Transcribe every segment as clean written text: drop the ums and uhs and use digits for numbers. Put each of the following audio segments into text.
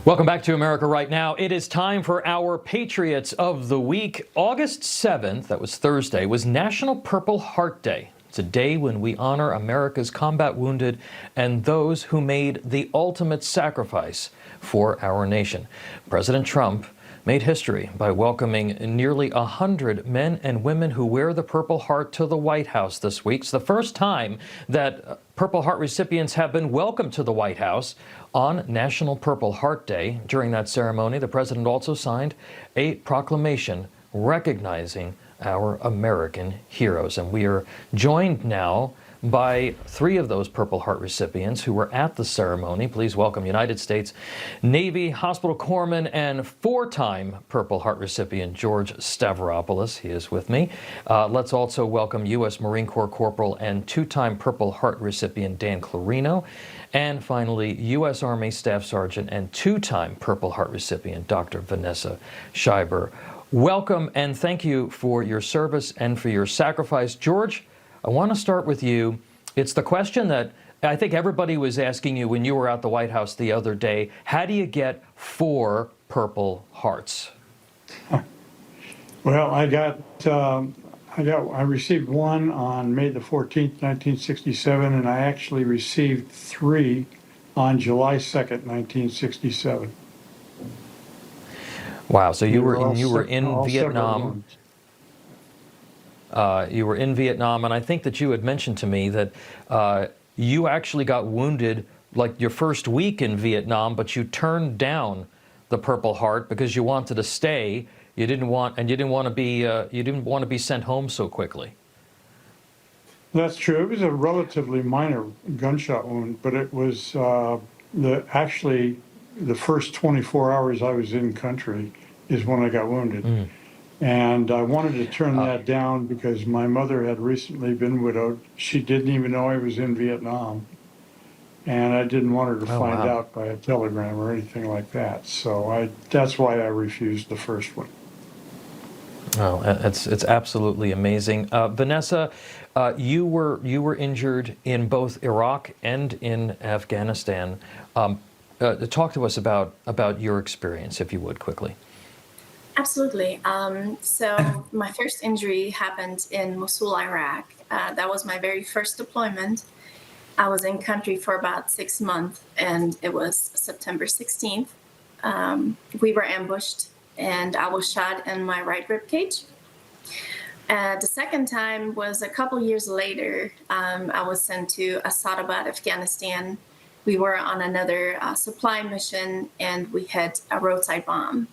Welcome back to America Right Now. It is time for our Patriots of the Week. August 7th, that was Thursday, was National Purple Heart Day. It's a day when we honor America's combat wounded and those who made the ultimate sacrifice for our nation. President Trump made history by welcoming nearly 100 men and women who wear the Purple Heart to the White House this week. It's the first time that Purple Heart recipients have been welcomed to the White House on National Purple Heart Day. During that ceremony, the president also signed a proclamation recognizing our American heroes. And we are joined now by three of those Purple Heart recipients who were at the ceremony. Please welcome United States Navy Hospital Corpsman and four-time Purple Heart recipient George Stavropolous. He is with me. Let's also welcome U.S. Marine Corps Corporal and two-time Purple Heart recipient Dan Clarino. And finally, U.S. Army Staff Sergeant and two-time Purple Heart recipient Dr. Vanessa Schieber. Welcome and thank you for your service and for your sacrifice. George, I want to start with you. It's the question that I think everybody was asking you when you were at the White House the other day. How do you get 4 Purple Hearts? Well, I received one on May the 14th, 1967, and I actually received 3 on July 2nd, 1967. Wow, so you were in Vietnam. You were in Vietnam, and I think that you had mentioned to me that you actually got wounded like your first week in Vietnam, but you turned down the Purple Heart because you wanted to stay. You didn't want to be sent home so quickly. That's true. It was a relatively minor gunshot wound, but it was actually the first 24 hours I was in country is when I got wounded. Mm. And I wanted to turn that down because my mother had recently been widowed. She didn't even know I was in Vietnam. And I didn't want her to find out by a telegram or anything like that. So that's why I refused the first one. Oh, it's absolutely amazing. Vanessa, you were injured in both Iraq and in Afghanistan. Talk to us about your experience, if you would, quickly. Absolutely. So my first injury happened in Mosul, Iraq. That was my very first deployment. I was in country for about 6 months, and it was September 16th. We were ambushed, and I was shot in my right rib cage. The second time was a couple years later. I was sent to Asadabad, Afghanistan. We were on another supply mission, and we had a roadside bomb.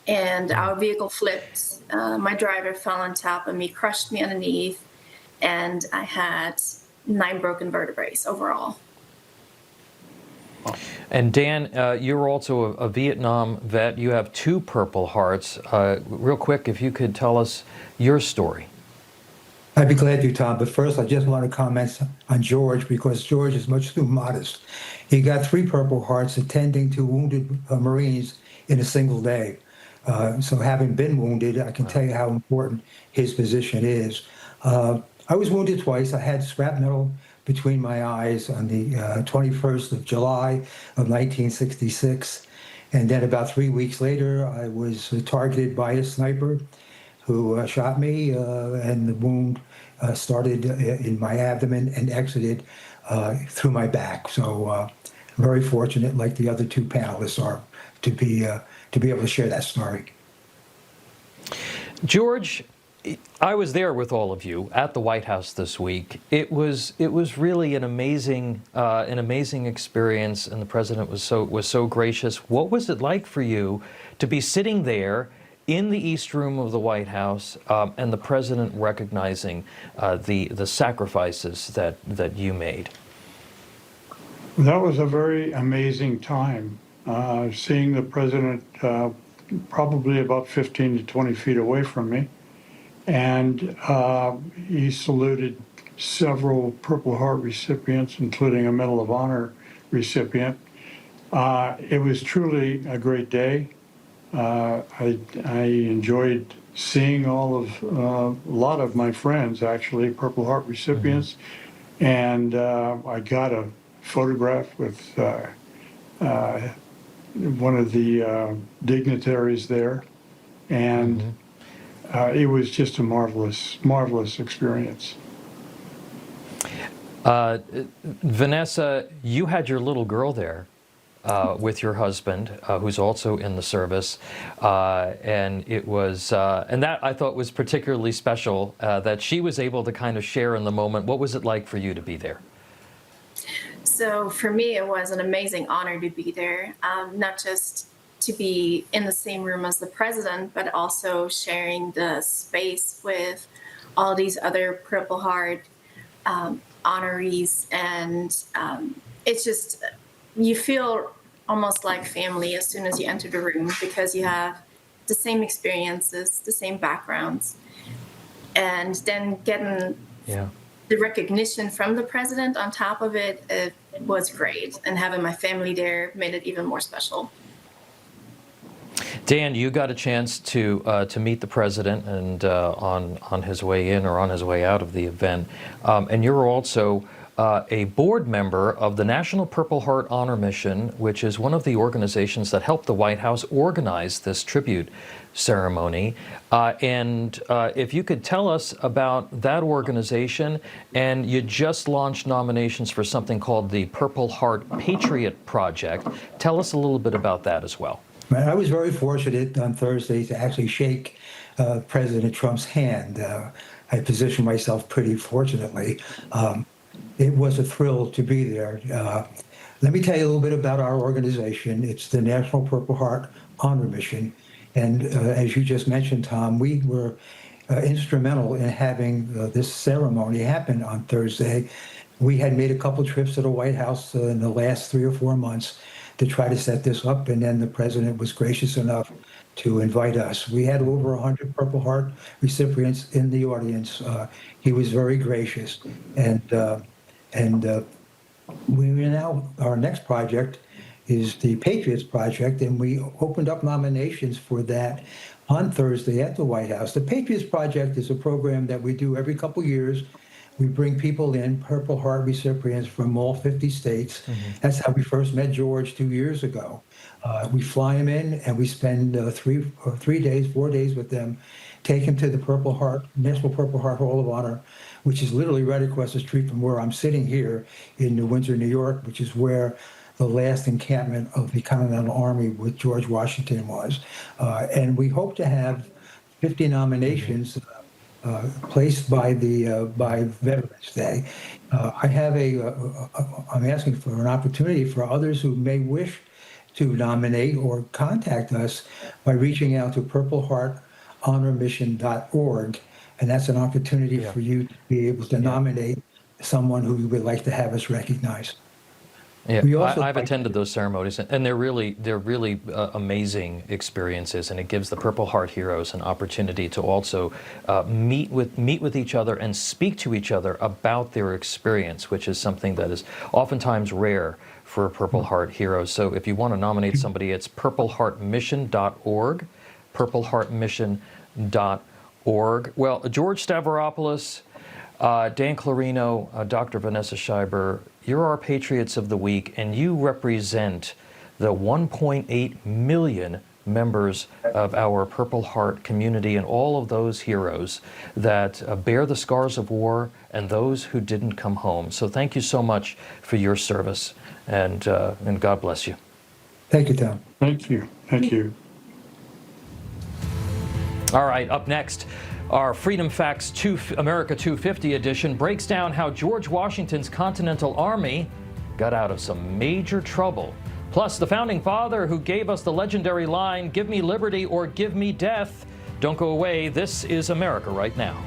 And our vehicle flipped. My driver fell on top of me, crushed me underneath, and I had 9 broken vertebrae overall. And Dan, you're also a Vietnam vet. You have 2 Purple Hearts. Real quick, if you could tell us your story. I'd be glad to, Tom. But first, I just want to comment on George, because George is much too modest. He got 3 Purple Hearts attending to wounded Marines in a single day. So having been wounded, I can tell you how important his position is. I was wounded twice. I had shrapnel between my eyes on the 21st of July of 1966. And then about 3 weeks later, I was targeted by a sniper who shot me, and the wound started in my abdomen and exited through my back. So I'm very fortunate, like the other 2 panelists are, to be able to share that story. George, I was there with all of you at the White House this week. It was really an amazing experience, and the president was so gracious. What was it like for you to be sitting there in the East Room of the White House, and the president recognizing the sacrifices that you made? That was a very amazing time. Seeing the president probably about 15 to 20 feet away from me. And he saluted several Purple Heart recipients, including a Medal of Honor recipient. It was truly a great day. I enjoyed seeing a lot of my friends, actually, Purple Heart recipients. Mm-hmm. And I got a photograph with one of the dignitaries there, and it was just a marvelous experience. Vanessa, you had your little girl there with your husband, who's also in the service, and it was, and that I thought was particularly special, that she was able to kind of share in the moment. What was it like for you to be there? So for me, it was an amazing honor to be there, not just to be in the same room as the president, but also sharing the space with all these other Purple Heart honorees. And it's just, you feel almost like family as soon as you enter the room, because you have the same experiences, the same backgrounds. And then getting the recognition from the president on top of it, it was great. And having my family there made it even more special. Dan, you got a chance to meet the president and on his way in or on his way out of the event, and you're also a board member of the National Purple Heart Honor Mission, which is one of the organizations that helped the White House organize this tribute ceremony. And if you could tell us about that organization, and you just launched nominations for something called the Purple Heart Patriot Project. Tell us a little bit about that as well. I was very fortunate on Thursday to actually shake President Trump's hand. I positioned myself pretty fortunately. It was a thrill to be there. Let me tell you a little bit about our organization. It's the National Purple Heart Honor Mission. And as you just mentioned, Tom, we were instrumental in having this ceremony happen on Thursday. We had made a couple trips to the White House in the last 3 or 4 months to try to set this up, and then the president was gracious enough to invite us. We had over 100 Purple Heart recipients in the audience. He was very gracious, and we now, our next project is the Patriots Project, and we opened up nominations for that on Thursday at the White House. The Patriots Project is a program that we do every couple years. We bring people in, Purple Heart recipients from all 50 states. That's how we first met George 2 years ago. We fly him in, and we spend 4 days with them, take him to the Purple Heart, National Purple Heart Hall of Honor, which is literally right across the street from where I'm sitting here in New Windsor, New York, which is where the last encampment of the Continental Army with George Washington was. And we hope to have 50 nominations placed by Veterans Day. I'm asking for an opportunity for others who may wish to nominate or contact us by reaching out to purplehearthonormission.org, and that's an opportunity for you to be able to nominate someone who you would like to have us recognize. Yeah, I've attended those ceremonies, and they're really amazing experiences, and it gives the Purple Heart heroes an opportunity to also meet with each other and speak to each other about their experience, which is something that is oftentimes rare for Purple Heart heroes. So if you want to nominate somebody, it's purpleheartmission.org, purpleheartmission.org. Well, George Stavropolous, Dan Clarino, Dr. Vanessa Schieber, you're our Patriots of the Week, and you represent the 1.8 million members of our Purple Heart community and all of those heroes that bear the scars of war and those who didn't come home. So thank you so much for your service, and God bless you. Thank you, Tom. Thank you. Thank you. All right, up next, our Freedom Facts America 250 edition breaks down how George Washington's Continental Army got out of some major trouble. Plus, the founding father who gave us the legendary line, "Give me liberty or give me death." Don't go away. This is America Right Now.